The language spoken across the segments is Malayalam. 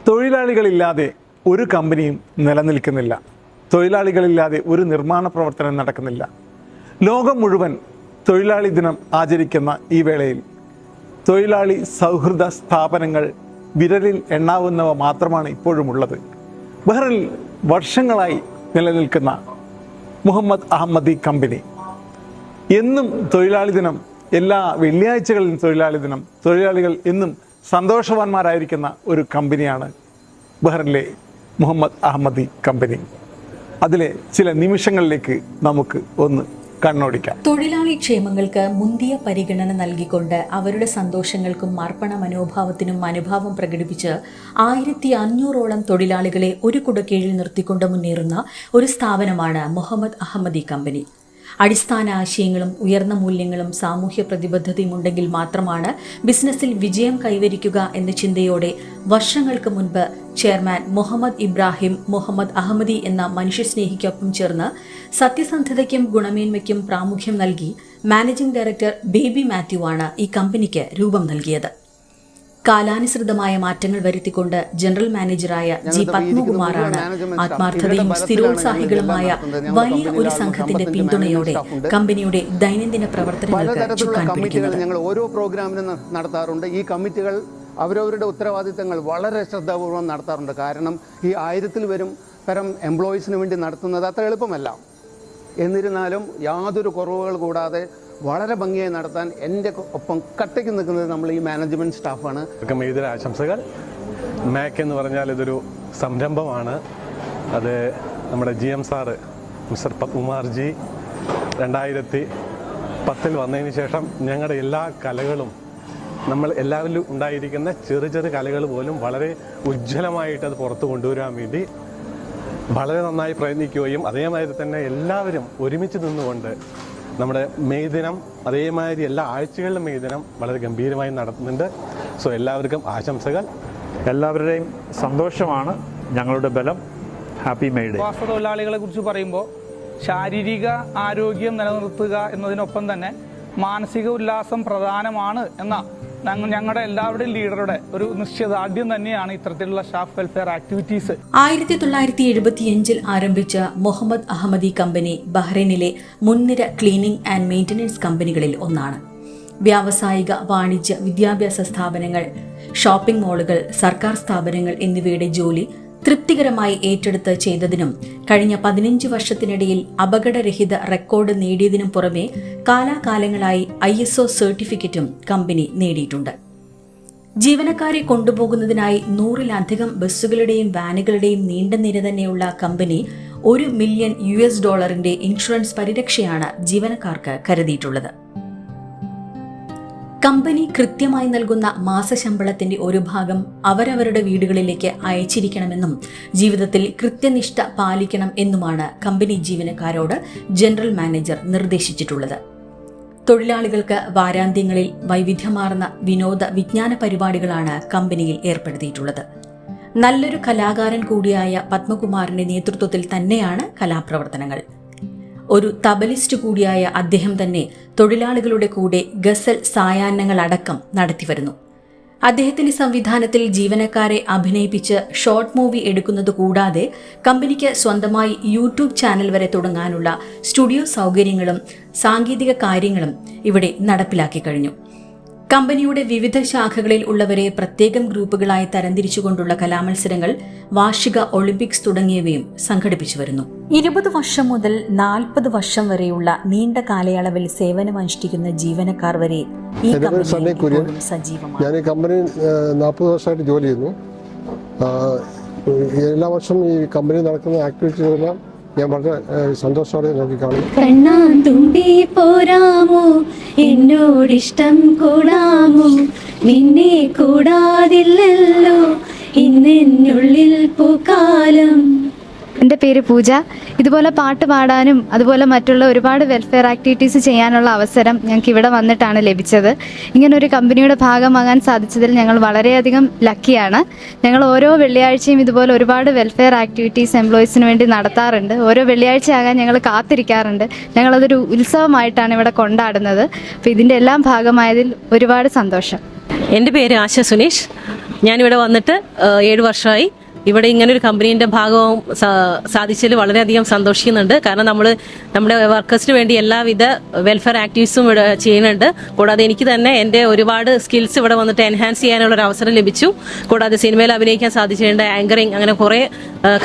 തൊഴിലാളികളില്ലാതെ ഒരു കമ്പനിയും നിലനിൽക്കുന്നില്ല. തൊഴിലാളികളില്ലാതെ ഒരു നിർമ്മാണ പ്രവർത്തനം നടക്കുന്നില്ല. ലോകം മുഴുവൻ തൊഴിലാളി ദിനം ആചരിക്കുന്ന ഈ വേളയിൽ തൊഴിലാളി സൗഹൃദ സ്ഥാപനങ്ങൾ വിരലിൽ എണ്ണാവുന്നവ മാത്രമാണ് ഇപ്പോഴുമുള്ളത്. ബഹ്റിനിൽ വർഷങ്ങളായി നിലനിൽക്കുന്ന മുഹമ്മദ് അഹമ്മദി കമ്പനി എന്നും തൊഴിലാളി ദിനം, എല്ലാ വെള്ളിയാഴ്ചകളിലും തൊഴിലാളി ദിനം, തൊഴിലാളികൾ എന്നും സന്തോഷവാന്മാരായിരിക്കുന്ന ഒരു കമ്പനിയാണ് ബഹ്റിനിലെ മുഹമ്മദ് അഹമ്മദി കമ്പനി. അതിലെ ചില നിമിഷങ്ങളിലേക്ക് നമുക്ക് ഒന്ന് കണ്ണോടിക്കാം. തൊഴിലാളി ക്ഷേമങ്ങൾക്ക് മുന്തിയ പരിഗണന നൽകിക്കൊണ്ട് അവരുടെ സന്തോഷങ്ങൾക്കും അർപ്പണ മനോഭാവത്തിനും അനുഭാവം പ്രകടിപ്പിച്ച് 1500ഓളം തൊഴിലാളികളെ ഒരു കുടക്കീഴിൽ നിർത്തിക്കൊണ്ട് മുന്നേറുന്ന ഒരു സ്ഥാപനമാണ് മുഹമ്മദ് അഹമ്മദി കമ്പനി. അടിസ്ഥാന ആശയങ്ങളും ഉയർന്ന മൂല്യങ്ങളും സാമൂഹ്യ പ്രതിബദ്ധതയും ഉണ്ടെങ്കിൽ മാത്രമാണ് ബിസിനസ്സിൽ വിജയം കൈവരിക്കുക എന്ന ചിന്തയോടെ വർഷങ്ങൾക്ക് മുൻപ് ചെയർമാൻ മുഹമ്മദ് ഇബ്രാഹിം മുഹമ്മദ് അഹമ്മദി എന്ന മനുഷ്യസ്നേഹിക്കൊപ്പം ചേർന്ന് സത്യസന്ധതയ്ക്കും ഗുണമേന്മയ്ക്കും പ്രാമുഖ്യം നൽകി മാനേജിംഗ് ഡയറക്ടർ ബേബി മാത്യു ആണ് ഈ കമ്പനിക്ക് രൂപം നൽകിയത്. കാലാനുസൃതമായ മാറ്റങ്ങൾ വരുത്തിക്കൊണ്ട് ജനറൽ മാനേജറായ ജി പത്മകുമാറാണ് ആത്മാർത്ഥതയും സ്ഥിരോത്സാഹികളുമായ വലിയ ഒരു സംഘത്തിന്റെ പിന്തുണയോടെ കമ്പനിയുടെ ദൈനംദിന പ്രവർത്തനങ്ങൾക്ക് ചുക്കാൻ പിടിക്കുന്നത്. ഞങ്ങൾ ഓരോ പ്രോഗ്രാമിനും നടത്താറുണ്ട്. ഈ കമ്മിറ്റികൾ അവരവരുടെ ഉത്തരവാദിത്തങ്ങൾ വളരെ ശ്രദ്ധാപൂർവ്വം നടത്താറുണ്ട്. കാരണം ഈ 1000 പരം എംപ്ലോയീസിന് വേണ്ടി നടത്തുന്നത് അത്ര എളുപ്പമല്ല. എന്നിരുന്നാലും യാതൊരു കുറവുകൾ കൂടാതെ വളരെ ഭംഗിയായി നടത്താൻ എൻ്റെ ഒപ്പം കട്ടയ്ക്ക് നിൽക്കുന്നത് നമ്മൾ ഈ മാനേജ്മെൻറ്റ് സ്റ്റാഫാണ്. ഇതിന് ആശംസകൾ. മാക് എന്ന് പറഞ്ഞാൽ ഇതൊരു സംരംഭമാണ്. അത് നമ്മുടെ GM സാറ് മിസ്റ്റർ പത്മകുമാർജി 2010 വന്നതിന് ശേഷം ഞങ്ങളുടെ എല്ലാ കലകളും, നമ്മൾ എല്ലാവരിലും ഉണ്ടായിരിക്കുന്ന ചെറു കലകൾ പോലും വളരെ ഉജ്ജ്വലമായിട്ട് അത് പുറത്ത് കൊണ്ടുവരാൻ വേണ്ടി വളരെ നന്നായി പ്രയത്നിക്കുകയും അതേമാതിരി തന്നെ എല്ലാവരും ഒരുമിച്ച് നിന്നുകൊണ്ട് നമ്മുടെ മെയ് ദിനം അതേമാതിരി എല്ലാ ആഴ്ചകളിലും മെയ് ദിനം വളരെ ഗംഭീരമായി നടത്തുന്നുണ്ട്. സോ എല്ലാവർക്കും ആശംസകൾ. എല്ലാവരുടെയും സന്തോഷമാണ് ഞങ്ങളുടെ ബലം. Happy May day. പ്രവാസ തൊഴിലാളികളെ കുറിച്ച് പറയുമ്പോൾ ശാരീരിക ആരോഗ്യം നിലനിർത്തുക എന്നതിനൊപ്പം തന്നെ മാനസിക ഉല്ലാസം പ്രധാനമാണ് എന്ന ഞങ്ങളുടെ എല്ലാവരുടെയും ലീഡറുടെ ഒരു നിശ്ചയദാർഢ്യം തന്നെയാണ് ഇത്തരത്തിലുള്ള സ്റ്റാഫ് വെൽഫെയർ ആക്ടിവിറ്റീസ്. 1975 ആരംഭിച്ച മുഹമ്മദ് അഹമ്മദി കമ്പനി ബഹ്റൈനിലെ മുൻനിര ക്ലീനിംഗ് ആൻഡ് മെയിൻ്റനൻസ് കമ്പനികളിൽ ഒന്നാണ്. വ്യാവസായിക, വാണിജ്യ, വിദ്യാഭ്യാസ സ്ഥാപനങ്ങൾ, ഷോപ്പിംഗ് മാളുകൾ, സർക്കാർ സ്ഥാപനങ്ങൾ എന്നിവയുടെ ജോലി തൃപ്തികരമായി ഏറ്റെടുത്ത് ചെയ്തതിനും കഴിഞ്ഞ 15 വർഷത്തിനിടയിൽ അപകടരഹിത റെക്കോർഡ് നേടിയതിനും പുറമെ കാലാകാലങ്ങളായി ISO സർട്ടിഫിക്കറ്റും കമ്പനി നേടിയിട്ടുണ്ട്. ജീവനക്കാരെ കൊണ്ടുപോകുന്നതിനായി 100-ലധികം ബസ്സുകളുടെയും വാനുകളുടെയും നീണ്ട നിര തന്നെയുള്ള കമ്പനി $1 മില്യൺ ഇൻഷുറൻസ് പരിരക്ഷയാണ് ജീവനക്കാർക്ക് കരുതിയിട്ടുള്ളത്. കമ്പനി കൃത്യമായി നൽകുന്ന മാസശമ്പളത്തിന്റെ ഒരു ഭാഗം അവരവരുടെ വീടുകളിലേക്ക് അയച്ചിരിക്കണമെന്നും ജീവിതത്തിൽ കൃത്യനിഷ്ഠ പാലിക്കണം എന്നുമാണ് കമ്പനി ജീവനക്കാരോട് ജനറൽ മാനേജർ നിർദ്ദേശിച്ചിട്ടുള്ളത്. തൊഴിലാളികൾക്ക് വാരാന്ത്യങ്ങളിൽ വൈവിധ്യമാർന്ന വിനോദ വിജ്ഞാന പരിപാടികളാണ് കമ്പനിയിൽ ഏർപ്പെടുത്തിയിട്ടുള്ളത്. നല്ലൊരു കലാകാരൻ കൂടിയായ പത്മകുമാറിന്റെ നേതൃത്വത്തിൽ തന്നെയാണ് കലാപ്രവർത്തനങ്ങൾ. ഒരു തബലിസ്റ്റ് കൂടിയായ അദ്ദേഹം തന്നെ തൊഴിലാളികളുടെ കൂടെ ഗസൽ സായാഹ്നങ്ങൾ അടക്കം നടത്തിവരുന്നു. അദ്ദേഹത്തിന്റെ സംവിധാനത്തിൽ ജീവനക്കാരെ അഭിനയിപ്പിച്ച് ഷോർട്ട് മൂവി എടുക്കുന്നത് കൂടാതെ കമ്പനിക്ക് സ്വന്തമായി യൂട്യൂബ് ചാനൽ വരെ തുടങ്ങാനുള്ള സ്റ്റുഡിയോ സൗകര്യങ്ങളും സാങ്കേതിക കാര്യങ്ങളും ഇവിടെ നടപ്പിലാക്കി കഴിഞ്ഞു. കമ്പനിയുടെ വിവിധ ശാഖകളിൽ ഉള്ളവരെ പ്രത്യേകം ഗ്രൂപ്പുകളായി തരംതിരിച്ചുകൊണ്ടുള്ള കലാമത്സരങ്ങൾ, വാർഷിക ഒളിമ്പിക്സ് തുടങ്ങിയവയും സംഘടിപ്പിച്ചു വരുന്നു. 20 വർഷം മുതൽ 40 വർഷം വരെയുള്ള നീണ്ട കാലയളവിൽ സേവനമനുഷ്ഠിക്കുന്ന ജീവനക്കാർ വരെ ഈ കമ്പനിയിൽ സജീവമാണ്. ഞാൻ ഈ കമ്പനി 40 വർഷമായിട്ട് ജോലി ചെയ്യുന്നു. എല്ലാ വർഷവും ഈ കമ്പനി നടക്കുന്ന ആക്ടിവിറ്റീസെല്ലാം ഞാൻ വളരെ സന്തോഷത്തോടെ നോക്കിക്കാണും. കണ്ണാന്തുമ്പി പോരാമോ എന്നോടിഷ്ടം കൂടാമോ, നിന്നെ കൂടാതില്ലല്ലോ ഇന്നെന്നുള്ളിൽ പൂക്കാലം. എൻ്റെ പേര് പൂജ. ഇതുപോലെ പാട്ട് പാടാനും അതുപോലെ മറ്റുള്ള ഒരുപാട് വെൽഫെയർ ആക്ടിവിറ്റീസ് ചെയ്യാനുള്ള അവസരം ഞങ്ങൾക്ക് ഇവിടെ വന്നിട്ടാണ് ലഭിച്ചത്. ഇങ്ങനൊരു കമ്പനിയുടെ ഭാഗമാകാൻ സാധിച്ചതിൽ ഞങ്ങൾ വളരെയധികം ലക്കിയാണ്. ഞങ്ങൾ ഓരോ വെള്ളിയാഴ്ചയും ഇതുപോലെ ഒരുപാട് വെൽഫെയർ ആക്ടിവിറ്റീസ് എംപ്ലോയീസിന് വേണ്ടി നടത്താറുണ്ട്. ഓരോ വെള്ളിയാഴ്ചയാകാൻ ഞങ്ങൾ കാത്തിരിക്കാറുണ്ട്. ഞങ്ങളതൊരു ഉത്സവമായിട്ടാണ് ഇവിടെ കൊണ്ടാടുന്നത്. അപ്പോൾ ഇതിൻ്റെ എല്ലാം ഭാഗമായതിൽ ഒരുപാട് സന്തോഷം. എൻ്റെ പേര് ആശ സുനീഷ്. ഞാനിവിടെ വന്നിട്ട് 7 വർഷമായി. ഇവിടെ ഇങ്ങനൊരു കമ്പനീൻ്റെ ഭാഗവും സാധിച്ചതിൽ വളരെയധികം സന്തോഷിക്കുന്നുണ്ട്. കാരണം നമ്മുടെ വർക്കേഴ്സിന് വേണ്ടി എല്ലാവിധ വെൽഫെയർ ആക്ടിവിറ്റീസും ഇവിടെ ചെയ്യുന്നുണ്ട്. കൂടാതെ എനിക്ക് തന്നെ എൻ്റെ ഒരുപാട് സ്കിൽസ് ഇവിടെ വന്നിട്ട് എൻഹാൻസ് ചെയ്യാനുള്ള ഒരു അവസരം ലഭിച്ചു. കൂടാതെ സിനിമയിൽ അഭിനയിക്കാൻ സാധിച്ചിട്ടുണ്ട്, ആങ്കറിങ്, അങ്ങനെ കുറേ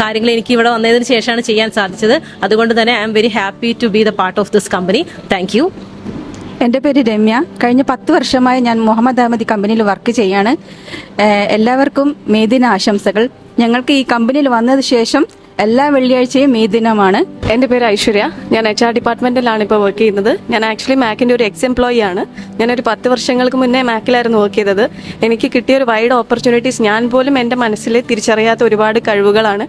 കാര്യങ്ങൾ എനിക്ക് ഇവിടെ വന്നതിന് ശേഷമാണ് ചെയ്യാൻ സാധിച്ചത്. അതുകൊണ്ട് തന്നെ I am very happy to be the part of this company. Thank you. എൻ്റെ പേര് രമ്യ. കഴിഞ്ഞ 10 വർഷമായി ഞാൻ മുഹമ്മദ് അഹമ്മദി കമ്പനിയിൽ വർക്ക് ചെയ്യാണ്. എല്ലാവർക്കും മെയ്ദിന ആശംസകൾ. ഞങ്ങൾക്ക് ഈ കമ്പനിയിൽ വന്നതിന് ശേഷം എല്ലാ വെള്ളിയാഴ്ചയും മെയ്ദിനമാണ്. എൻ്റെ പേര് ഐശ്വര്യ. ഞാൻ HR ഡിപ്പാർട്ട്മെൻറ്റിലാണ് ഇപ്പോൾ വർക്ക് ചെയ്യുന്നത്. ഞാൻ ആക്ച്വലി മാക്കിൻ്റെ ഒരു എംപ്ലോയി ആണ്. ഞാനൊരു 10 വർഷങ്ങൾക്ക് മുന്നേ മാക്കിലായിരുന്നു വർക്ക് ചെയ്തത്. എനിക്ക് കിട്ടിയ ഒരു വൈഡ് ഓപ്പർച്യൂണിറ്റീസ് ഞാൻ പോലും എൻ്റെ മനസ്സിൽ തിരിച്ചറിയാത്ത ഒരുപാട് കഴിവുകളാണ്.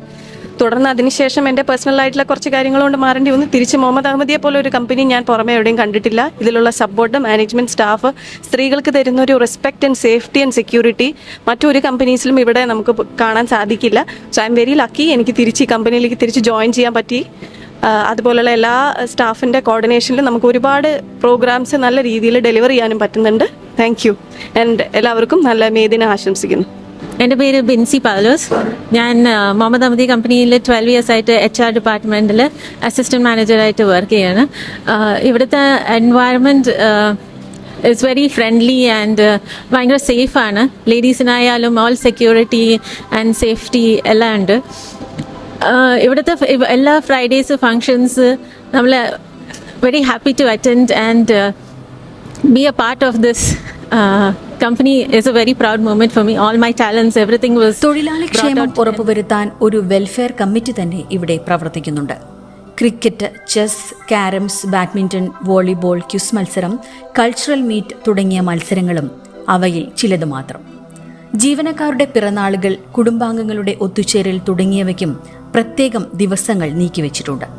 തുടർന്ന് അതിനുശേഷം എൻ്റെ പേഴ്സണലായിട്ടുള്ള കുറച്ച് കാര്യങ്ങൾ കൊണ്ട് മാറേണ്ടി വന്നു. തിരിച്ച് മുഹമ്മദ് അഹമ്മദിയെ പോലെ ഒരു കമ്പനി ഞാൻ പുറമെ എവിടെയും കണ്ടിട്ടില്ല. ഇതിലുള്ള സപ്പോർട്ട്, മാനേജ്മെൻറ്റ് സ്റ്റാഫ്, സ്ത്രീകൾക്ക് തരുന്ന ഒരു respect and safety and security മറ്റൊരു കമ്പനീസിലും ഇവിടെ നമുക്ക് കാണാൻ സാധിക്കില്ല. So I am very lucky. എനിക്ക് തിരിച്ച് ഈ കമ്പനിയിലേക്ക് തിരിച്ച് ജോയിൻ ചെയ്യാൻ പറ്റി. അതുപോലെയുള്ള എല്ലാ സ്റ്റാഫിൻ്റെ കോർഡിനേഷനിലും നമുക്ക് ഒരുപാട് പ്രോഗ്രാംസ് നല്ല രീതിയിൽ ഡെലിവർ ചെയ്യാനും പറ്റുന്നുണ്ട്. Thank you. ആൻഡ് എല്ലാവർക്കും നല്ല മെയ്ദിന ആശംസിക്കുന്നു. എൻ്റെ പേര് ബിൻസി പൗലോസ്. ഞാൻ മുഹമ്മദ് അഹമ്മദി കമ്പനിയിൽ 12 years ആയിട്ട് HR ഡിപ്പാർട്ട്മെൻറ്റിൽ അസിസ്റ്റൻറ്റ് മാനേജറായിട്ട് വർക്ക് ചെയ്യാണ്. ഇവിടുത്തെ environment it's very friendly and ഭയങ്കര സേഫാണ്. ലേഡീസിനായാലും ഓൾ സെക്യൂരിറ്റി ആൻഡ് സേഫ്റ്റി എല്ലാം ഉണ്ട്. ഇവിടുത്തെ എല്ലാ ഫ്രൈഡേസ് ഫങ്ഷൻസ് നമ്മൾ very happy to attend and be a part of this company is a very proud moment for me. All my talents, everything was തൊഴിലാളി ക്ഷേമം ഉറപ്പുവരുത്താൻ ഒരു വെൽഫെയർ കമ്മിറ്റി തന്നെ ഇവിടെ പ്രവർത്തിക്കുന്നുണ്ട്. Cricket, chess, carroms, badminton, volleyball, quiz മത്സരം, കൾച്ചറൽ മീറ്റ് തുടങ്ങിയ മത്സരങ്ങളും അവയിൽ ചിലത് മാത്രം. ജീവനക്കാരുടെ പിറന്നാളുകൾ, കുടുംബാംഗങ്ങളുടെ ഒത്തുചേരൽ തുടങ്ങിയവയ്ക്കും പ്രത്യേകം ദിവസങ്ങൾ നീക്കിവെച്ചിട്ടുണ്ട്.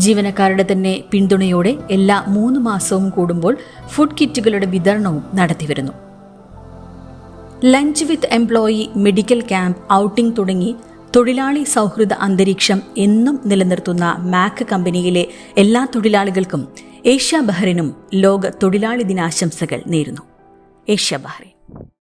ജീവനക്കാരുടെ തന്നെ പിന്തുണയോടെ എല്ലാ 3 മാസവും കൂടുമ്പോൾ ഫുഡ് കിറ്റുകളുടെ വിതരണവും നടത്തിവരുന്നു. Lunch with employee, medical camp, outing തുടങ്ങി തൊഴിലാളി സൗഹൃദ അന്തരീക്ഷം എന്നും നിലനിർത്തുന്ന മാക് കമ്പനിയിലെ എല്ലാ തൊഴിലാളികൾക്കും ഏഷ്യ ബഹ്റിനും ലോക തൊഴിലാളി ദിനാശംസകൾ നേരുന്നു. Asia Bahrain.